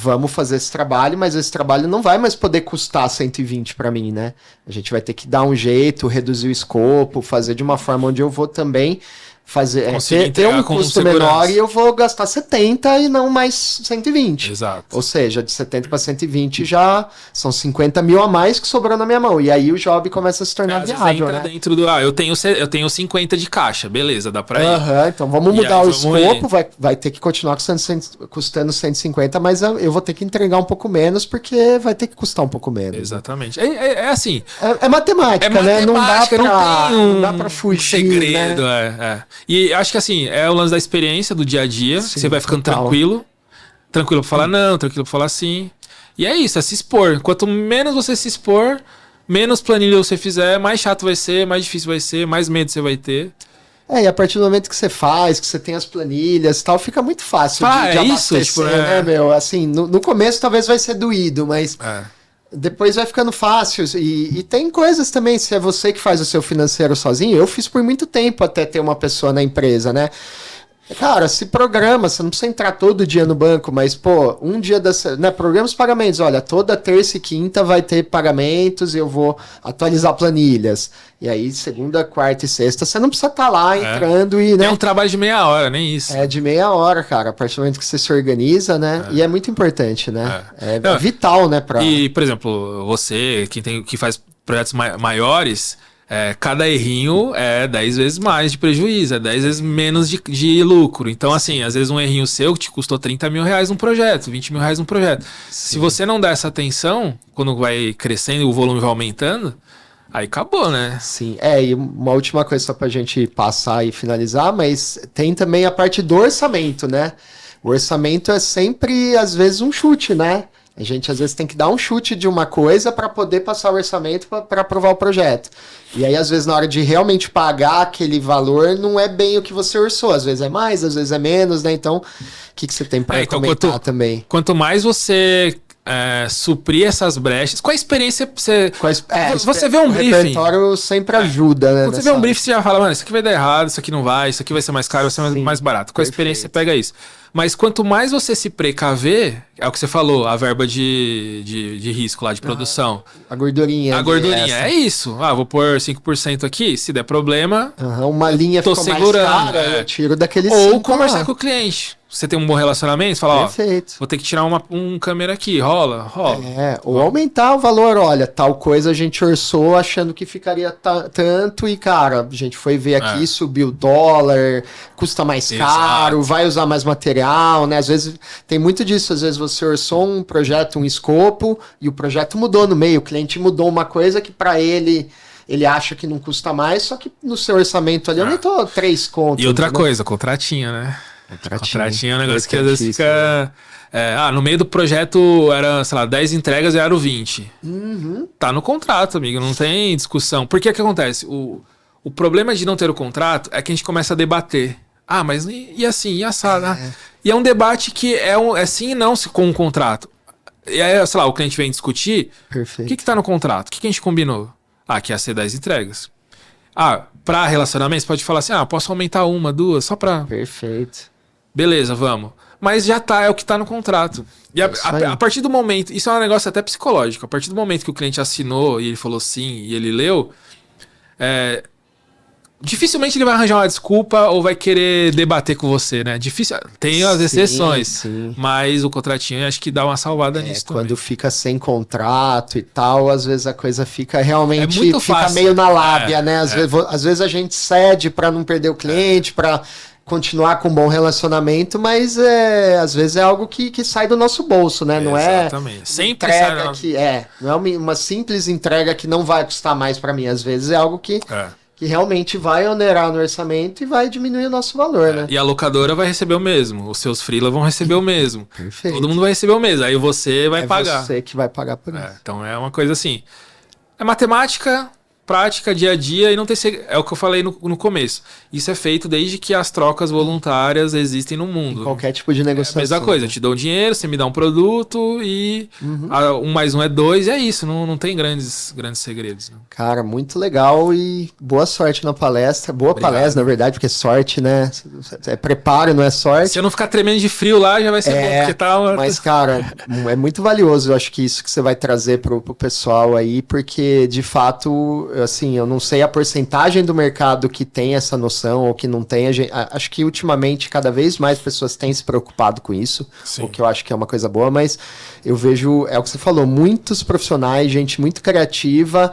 Vamos fazer esse trabalho, mas esse trabalho não vai mais poder custar 120 para mim, né? A gente vai ter que dar um jeito, reduzir o escopo, fazer de uma forma onde eu vou também fazer ter um custo menor e eu vou gastar 70 e não mais 120. Exato. Ou seja, de 70 para 120 já são 50 mil a mais que sobrou na minha mão. E aí o job começa a se tornar viável, né? Dentro do, eu tenho 50 de caixa, beleza, dá pra ir. Então vamos mudar o escopo, vai ter que continuar custando 150, mas eu vou ter que entregar um pouco menos porque vai ter que custar um pouco menos. Exatamente. É assim. É matemática, né? Não dá pra fugir. Segredo, né? E acho que assim, é o lance da experiência do dia a dia. Sim, você vai ficando tranquilo pra falar não, tranquilo pra falar sim. E é isso, é se expor. Quanto menos você se expor, menos planilha você fizer, mais chato vai ser, mais difícil vai ser, mais medo você vai ter. E a partir do momento que você faz, que você tem as planilhas e tal, fica muito fácil de isso, tipo, né, meu? Assim, no começo talvez vai ser doído, mas depois vai ficando fácil. E tem coisas também, se é você que faz o seu financeiro sozinho, eu fiz por muito tempo até ter uma pessoa na empresa, né? Cara, se programa, você não precisa entrar todo dia no banco, mas, pô, um dia né, programa os pagamentos. Olha, toda terça e quinta vai ter pagamentos e eu vou atualizar planilhas. E aí, segunda, quarta e sexta, você não precisa estar lá entrando e, né? É um trabalho de meia hora, nem isso. É de meia hora, cara, a partir do momento que você se organiza, né? E é muito importante, né? É vital, né? E, por exemplo, você que faz projetos maiores... cada errinho é 10 vezes mais de prejuízo, é 10 vezes menos de lucro. Então, assim, às vezes um errinho seu que te custou 30 mil reais num projeto, 20 mil reais num projeto. Sim. Se você não dá essa atenção, quando vai crescendo e o volume vai aumentando, aí acabou, né? Sim, e uma última coisa só pra gente passar e finalizar, mas tem também a parte do orçamento, né? O orçamento é sempre, às vezes, um chute, né? A gente às vezes tem que dar um chute de uma coisa para poder passar o orçamento para aprovar o projeto. E aí, às vezes, na hora de realmente pagar aquele valor, não é bem o que você orçou. Às vezes é mais, às vezes é menos, né? Então, o que você tem para comentar também? Quanto mais você suprir essas brechas, com a experiência você vê um briefing. O repertório sempre ajuda, né? Quando você vê um briefing, você já fala, mano, isso aqui vai dar errado, isso aqui não vai, isso aqui vai ser mais caro, vai ser mais barato. Com a experiência, você pega isso. Mas quanto mais você se precaver, é o que você falou, a verba de risco lá, de produção. A gordurinha. A gordurinha, é isso. Vou pôr 5% aqui, se der problema, uma linha tô ficou segurando. Mais cara, eu tiro daquele Ou conversar com o cliente. Você tem um bom relacionamento, você fala, perfeito. Vou ter que tirar um câmera aqui, rola. Ou aumentar o valor, olha, tal coisa a gente orçou achando que ficaria tanto e, cara, a gente foi ver aqui, subiu o dólar, custa mais caro, vai usar mais material, né? Às vezes tem muito disso, às vezes você orçou um projeto, um escopo, e o projeto mudou no meio, o cliente mudou uma coisa que para ele acha que não custa mais, só que no seu orçamento ali aumentou 3 contos. E outra coisa, contratinho, né? Contratinho é um negócio que às vezes fica... no meio do projeto era, sei lá, 10 entregas e era o 20. Tá no contrato, amigo, não tem discussão. Porque o que acontece? O problema de não ter o contrato é que a gente começa a debater. Mas e assim, e assado? E é um debate que é sim e não com um contrato. E aí, sei lá, o cliente vem discutir. Perfeito. O que tá no contrato? O que a gente combinou? Que ia ser 10 entregas. Pra relacionamento, você pode falar assim, posso aumentar 1, 2, só pra... Perfeito. Beleza, vamos. Mas já é o que tá no contrato. E a partir do momento... Isso é um negócio até psicológico. A partir do momento que o cliente assinou e ele falou sim e ele leu... dificilmente ele vai arranjar uma desculpa ou vai querer debater com você, né? Difícil. Tem as exceções. Sim. Mas o contratinho acho que dá uma salvada nisso também. Quando fica sem contrato e tal, às vezes a coisa fica realmente... muito fica fácil. Meio na lábia, né? Às vezes a gente cede para não perder o cliente, para continuar com um bom relacionamento, mas às vezes é algo que sai do nosso bolso, né? Não exatamente. Sempre entrega que não é uma simples entrega que não vai custar mais para mim. Às vezes é algo que realmente vai onerar no orçamento e vai diminuir o nosso valor, né? E a locadora vai receber o mesmo, os seus freela vão receber o mesmo. Perfeito. Todo mundo vai receber o mesmo, aí você vai pagar. É você que vai pagar por isso. Então é uma coisa assim, é matemática, prática, dia a dia, e não tem é o que eu falei no começo. Isso é feito desde que as trocas voluntárias existem no mundo. Em qualquer tipo de negociação. É a mesma coisa, eu te dou um dinheiro, você me dá um produto e 1 mais 1 é 2, e é isso, não tem grandes segredos. Né? Cara, muito legal e boa sorte na palestra. Obrigado. Palestra, na verdade, porque sorte, né? É preparo, não é sorte. Se eu não ficar tremendo de frio lá, já vai ser bom, porque tá... Mas, cara, é muito valioso, eu acho que isso que você vai trazer pro pessoal aí, porque, de fato... Assim, eu não sei a porcentagem do mercado que tem essa noção ou que não tem. Acho que ultimamente cada vez mais pessoas têm se preocupado com isso, o que eu acho que é uma coisa boa, mas eu vejo, é o que você falou, muitos profissionais, gente muito criativa,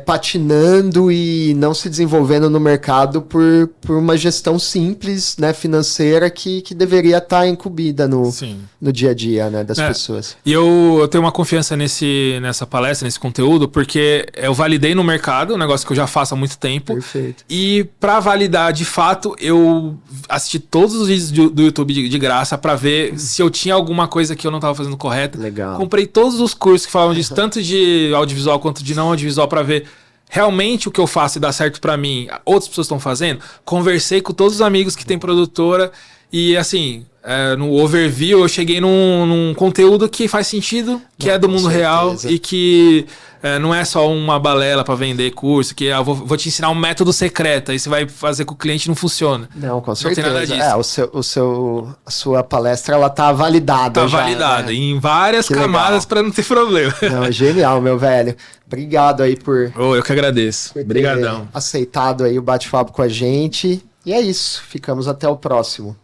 patinando e não se desenvolvendo no mercado por uma gestão simples, né, financeira que deveria estar incumbida no dia a dia, né, das pessoas. E eu tenho uma confiança nessa palestra, nesse conteúdo, porque eu validei no mercado, um negócio que eu já faço há muito tempo. Perfeito. E para validar de fato, eu assisti todos os vídeos do YouTube de graça para ver se eu tinha alguma coisa que eu não estava fazendo correto. Legal. Comprei todos os cursos que falavam disso, tanto de audiovisual quanto de não audiovisual, para ver realmente o que eu faço e dá certo pra mim, outras pessoas estão fazendo. Conversei com todos os amigos que tem produtora e assim, no overview, eu cheguei num conteúdo que faz sentido, que é do mundo real e que não é só uma balela para vender curso, que eu vou te ensinar um método secreto, aí você vai fazer com que o cliente não funciona. Não, com certeza. Não tem nada disso. A sua palestra, ela tá validada. Tá validada, né? Em várias camadas para não ter problema. Não, genial, meu velho. Obrigado aí por... Eu que agradeço. Obrigadão. Aceitado aí o bate-papo com a gente. E é isso. Ficamos até o próximo.